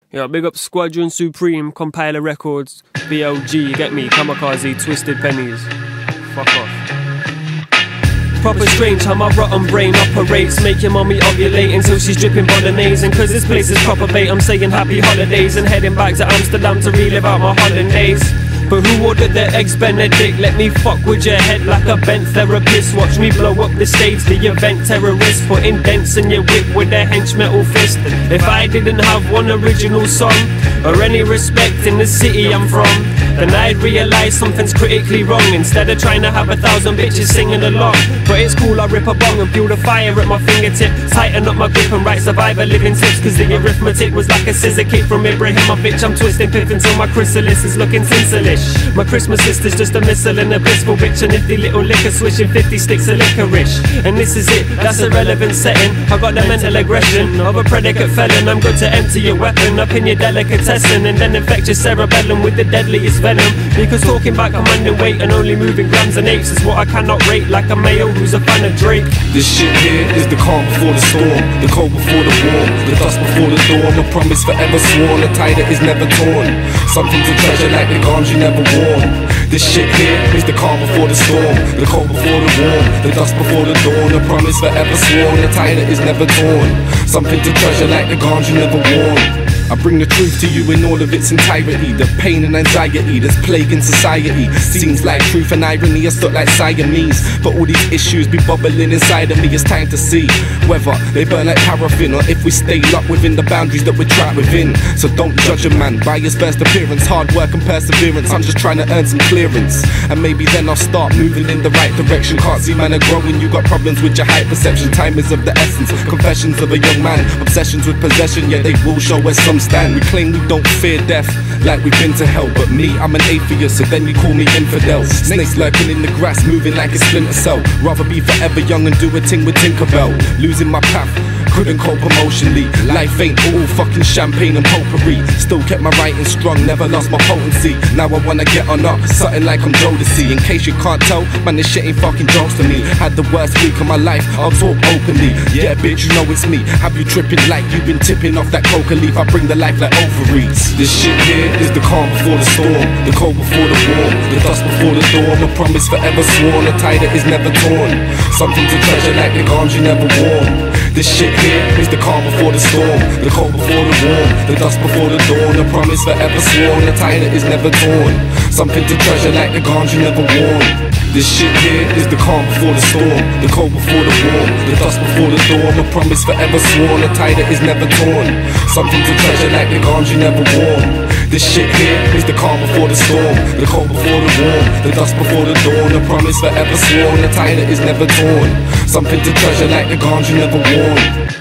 Yeah, big up Squadron Supreme, Compiler Records, BLG, you get me, Kamakaze, Twisted Pennies. Fuck off. Proper strange how my rotten brain operates. Make your mommy ovulate until she's dripping bolognese. And cause this place is proper bait, I'm saying happy holidays and heading back to Amsterdam to relive out my holidays. But who ordered the eggs Benedict? Let me fuck with your head like a bent therapist. Watch me blow up the stage, the event terrorist. Putting dents in your whip with a hench metal fist. If I didn't have one original song or any respect in the city I'm from, then I'd realise something's critically wrong. Instead of trying to have 1,000 bitches singing along. But it's cool, I rip a bong and feel the fire at my fingertip. Tighten up my grip and write survivor living tips. Cause the arithmetic was like a scissor kick from Ibrahimovic. I'm twisting pith until my chrysalis is looking tinselish. My Christmas list is just a missile and a blissful bitch. A nifty little liquor swishing 50 sticks of licorice. And this is it, that's a relevant setting. I got the mental aggression of a predicate felon. I'm good to empty your weapon up in your delicatessen and then infect your cerebellum with the deadliest venom. Because talking about commanding weight and only moving grams and apes is what I cannot rate, like a male who's a fan of Drake. This shit here is the calm before the storm, the cold before the warm, the dust before the dawn, a promise forever sworn, a tie that is never torn, something to treasure like the garms you never worn. This shit here is the calm before the storm, the cold before the warm, the dust before the dawn, a promise forever sworn, a tie that is never torn, something to treasure like the garms you never worn. I bring the truth to you in all of its entirety. The pain and anxiety that's plaguing society seems like truth and irony are stuck like Siamese. But all these issues be bubbling inside of me. It's time to see whether they burn like paraffin or if we stay locked within the boundaries that we're trapped within. So don't judge a man by his first appearance. Hard work and perseverance, I'm just trying to earn some clearance. And maybe then I'll start moving in the right direction. Can't see man are growing, you got problems with your height perception. Time is of the essence, confessions of a young man. Obsessions with possession, yeah they will show us some stand. We claim we don't fear death, like we've been to hell. But me, I'm an atheist, so then you call me infidel. Snakes lurking in the grass, moving like a splinter cell. Rather be forever young and do a ting with Tinkerbell. Losing my path, couldn't cope emotionally. Life ain't all fucking champagne and potpourri. Still kept my writing strong, never lost my potency. Now I wanna get on up, something like I'm Jodeci. In case you can't tell, man this shit ain't fucking jokes to me. Had the worst week of my life, I'll talk openly. Yeah bitch, you know it's me. Have you tripping like you've been tipping off that coca leaf? I bring the life like ovaries. This shit here is the calm before the storm, the cold before the warm, the dust before the dawn, a promise forever sworn, a tie that is never torn, something to treasure like the garms you never worn. This shit here is the calm before the storm, the cold before the warm, the dust before the dawn, a promise forever sworn, a tie that is never torn, something to treasure like the garms you never worn. This shit here is the calm before the storm, the cold before the warm, the dust before the dawn, a promise forever sworn, a tie that is never torn, something to treasure like the garms you never worn. This shit here is the calm before the storm, the cold before the warm, the dust before the dawn, a promise forever sworn, a tie that is never torn, something to treasure like the garms you never worn.